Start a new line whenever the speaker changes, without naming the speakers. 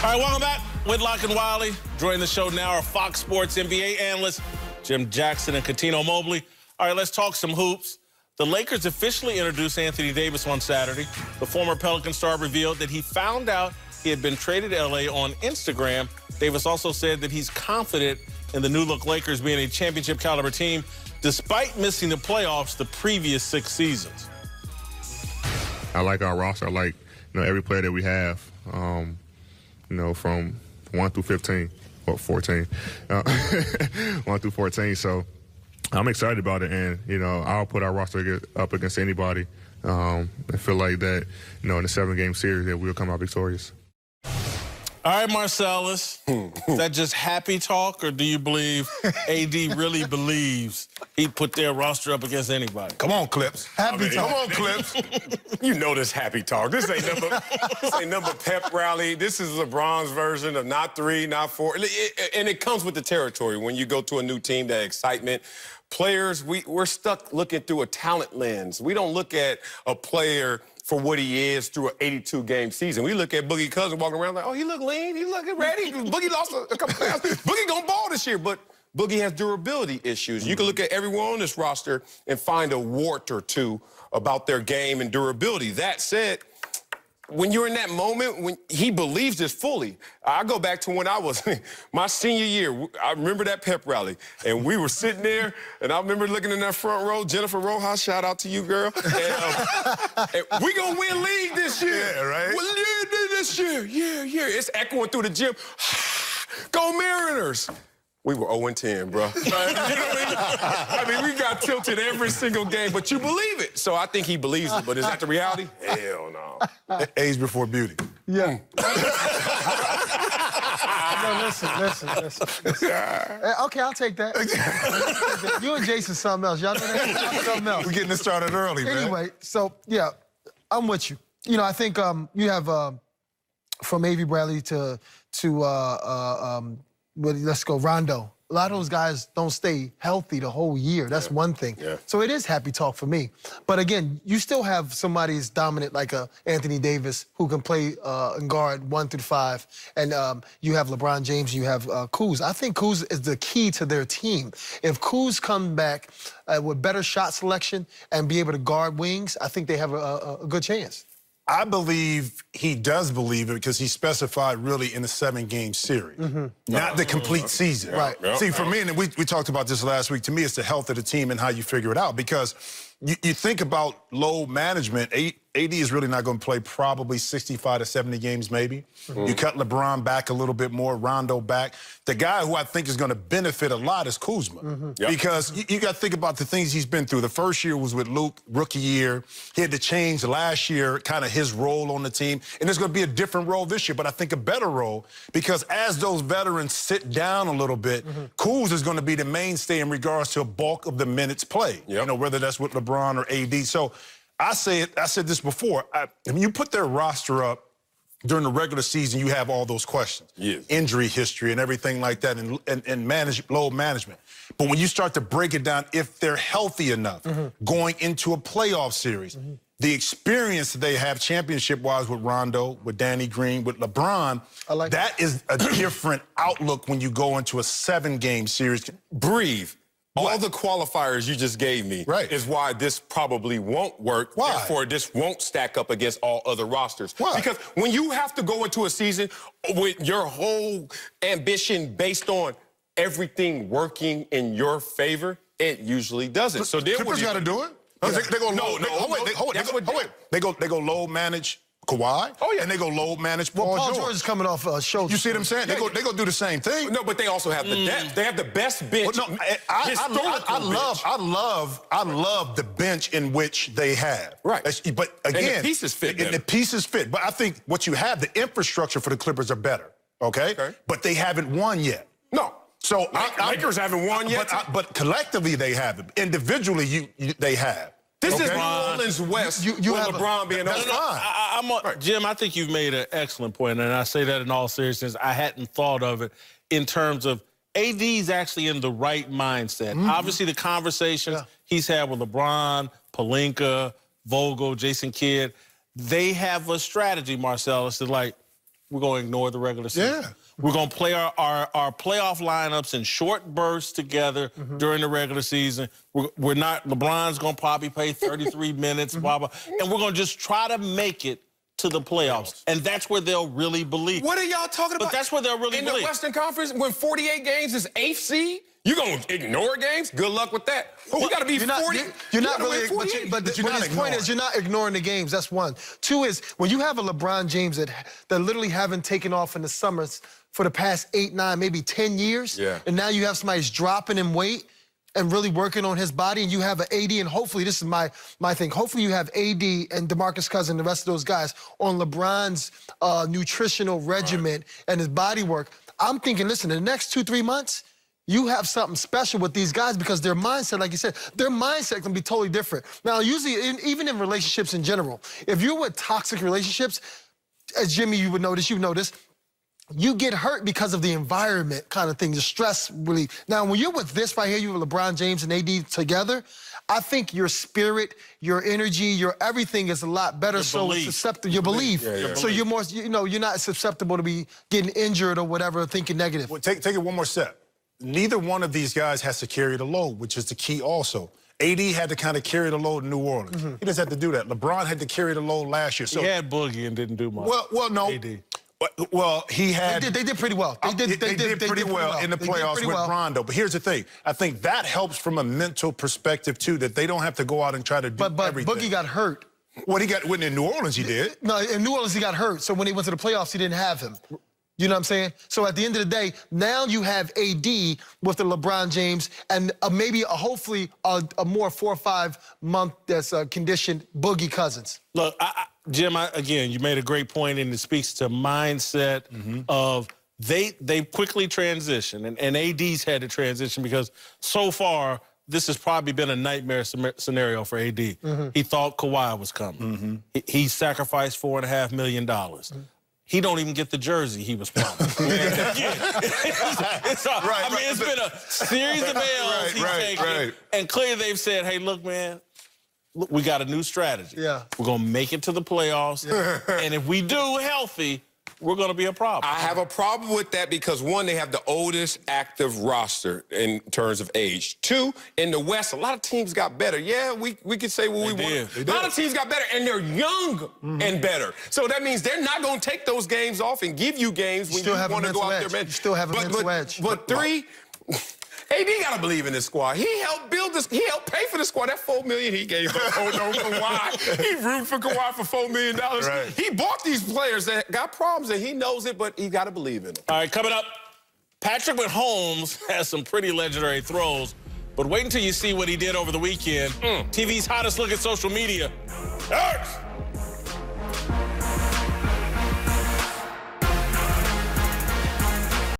All right, welcome back. Whitlock and Wiley. Joining the show now are Fox Sports NBA analysts Jim Jackson and Cuttino Mobley. All right, let's talk some hoops. The Lakers officially introduced Anthony Davis on Saturday. The former Pelican star revealed that he found out he had been traded to L.A. on Instagram. Davis also said that he's confident in the new-look Lakers being a championship-caliber team, despite missing the playoffs the previous 6 seasons.
I like our roster. I like, every player that we have, from 1 through 15, or 14, 1 through 14. So I'm excited about it, and, I'll put our roster up against anybody. I feel like that, in the 7-game series that we'll come out victorious.
All right, Marcellus, is that just happy talk, or do you believe AD really believes he'd put their roster up against anybody?
Come on, Clips.
Happy talk.
Come on, Clips.
You know this happy talk. This ain't number pep rally. This is LeBron's version of not 3, not 4. And it comes with the territory. When you go to a new team, that excitement. Players, we're stuck looking through a talent lens. We don't look at a player for what he is through an 82-game season. We look at Boogie Cousins walking around like, oh, he look lean, he looking ready. Boogie lost a couple pounds. Boogie gonna ball this year, but Boogie has durability issues. You can look at everyone on this roster and find a wart or two about their game and durability. That said, when you're in that moment, when he believes this fully. I go back to when I was my senior year. I remember that pep rally, and we were sitting there, and I remember looking in that front row. Jennifer Rojas, shout out to you, girl. And we gonna win league this year.
Yeah, right?
Well, this year, yeah. It's echoing through the gym. Go Mariners. We were 0-10, bro. You know what I mean? We got tilted every single game, but you believe it. So I think he believes it, but is that the reality? Hell no.
Age before beauty.
Yeah. No, listen. Okay, I'll take that. You and Jason something else. Y'all know that? Something else.
We're getting this started early, man.
Anyway, so, yeah, I'm with you. I think you have from Avery Bradley to let's go, Rondo. A lot of those guys don't stay healthy the whole year. That's one thing.
Yeah.
So it is happy talk for me. But again, you still have somebody as dominant like Anthony Davis who can play and guard 1 through 5. And you have LeBron James, you have Kuz. I think Kuz is the key to their team. If Kuz comes back with better shot selection and be able to guard wings, I think they have a good chance.
I believe he does believe it because he specified really in the 7-game series, not the complete season.
Right.
See, for me, and we talked about this last week, to me, it's the health of the team and how you figure it out because you think about load management, AD is really not going to play probably 65 to 70 games maybe. You cut LeBron back a little bit more, Rondo back. The guy who I think is going to benefit a lot is Kuzma because you got to think about the things he's been through. The first year was with Luke, rookie year. He had to change last year kind of his role on the team. And there's going to be a different role this year, but I think a better role because as those veterans sit down a little bit, Kuz is going to be the mainstay in regards to a bulk of the minutes played, whether that's with LeBron or AD. So I said this before. You put their roster up during the regular season, you have all those questions. Injury history and everything like that and load management. But when you start to break it down, if they're healthy enough going into a playoff series, the experience that they have championship-wise with Rondo, with Danny Green, with LeBron, that is a different outlook when you go into a 7-game series.
Breathe. All the qualifiers you just gave me is why this probably won't work.
Why?
Therefore, this won't stack up against all other rosters.
Why?
Because when you have to go into a season with your whole ambition based on everything working in your favor, it usually doesn't. So then
Clippers got to do it? They go load manage Kawhi. And they go load manage Paul
George is coming off a shoulder.
You see what I'm saying? They go do the same thing.
No, but they also have the depth. They have the best bench.
Well, no, I love the bench in which they have.
Right.
But again,
and the pieces fit.
And the pieces fit. But I think what you have, the infrastructure for the Clippers are better. Okay? But they haven't won yet.
No.
So
Lakers haven't won yet.
But collectively they haven't. Individually they have.
This is New Orleans West with LeBron being on.
Jim, I think you've made an excellent point, and I say that in all seriousness. I hadn't thought of it in terms of AD's actually in the right mindset. Obviously, the conversations he's had with LeBron, Pelinka, Vogel, Jason Kidd, they have a strategy, Marcellus, to we're going to ignore the regular season.
Yeah.
We're going to play our playoff lineups in short bursts together during the regular season. We're not, LeBron's going to probably play 33 minutes, blah, blah. And we're going to just try to make it to the playoffs. And that's where they'll really believe.
What are y'all talking about?
But that's where they'll really
in
believe.
In the Western Conference, when 48 games is 8th seed, you going to ignore games? Good luck with that. You got to be 40.
You're not really, but
you're not
his point is you're not ignoring the games. That's one. Two is when you have a LeBron James that literally haven't taken off in the summers for the past 8, 9, maybe 10 years, and now you have somebody who's dropping in weight and really working on his body, and you have an AD, and hopefully, this is my thing, hopefully you have AD and DeMarcus Cousins and the rest of those guys on LeBron's nutritional regimen and his body work. I'm thinking, listen, in the next 2, 3 months, you have something special with these guys because their mindset, like you said, their mindset can be totally different. Now, usually, even in relationships in general, if you're with toxic relationships, as Jimmy, you would notice, you get hurt because of the environment kind of thing, the stress relief. Now, when you're with this right here, you with LeBron James and AD together, I think your spirit, your energy, your everything is a lot better. So it's susceptible, your belief. So you're more, you're not susceptible to be getting injured or whatever, thinking negative.
Well, take it one more step. Neither one of these guys has to carry the load, which is the key also. AD had to kind of carry the load in New Orleans. He doesn't have to do that. LeBron had to carry the load last year. So
he had Boogie and didn't do much.
Well, no.
AD.
Well, he had...
They did pretty well. They did
pretty well in the playoffs with Rondo. But here's the thing. I think that helps from a mental perspective, too, that they don't have to go out and try to do everything.
But Boogie got hurt.
Well, when in New Orleans, he did.
No, in New Orleans, he got hurt. So when he went to the playoffs, he didn't have him. You know what I'm saying? So at the end of the day, now you have AD with the LeBron James and maybe hopefully a more 4 or 5 month that's conditioned Boogie Cousins.
Look, Jim, again, you made a great point, and it speaks to mindset of they quickly transition, and AD's had to transition because so far this has probably been a nightmare scenario for AD. He thought Kawhi was coming. He sacrificed $4.5 million. He don't even get the jersey he was promised. It's been a series of L's he's taken, and clearly they've said, hey, look, man, we got a new strategy. We're going to make it to the playoffs, and if we do healthy, we're going to be a problem.
I have a problem with that because, one, they have the oldest active roster in terms of age. 2, in the West, a lot of teams got better. Yeah, we could say what we want. A lot of teams got better, and they're young and better. So that means they're not going to take those games off and give you games when you want to go out there.
You still have a mental edge.
But 3... AD got to believe in this squad. He helped build this. He helped pay for the squad. That $4 million he gave up. Oh, no, Kawhi. He rooted for Kawhi for $4 million. He bought these players that got problems, and he knows it, but he got to believe in it.
All right, coming up, Patrick Mahomes has some pretty legendary throws, but wait until you see what he did over the weekend. TV's hottest look at social media. Hurts!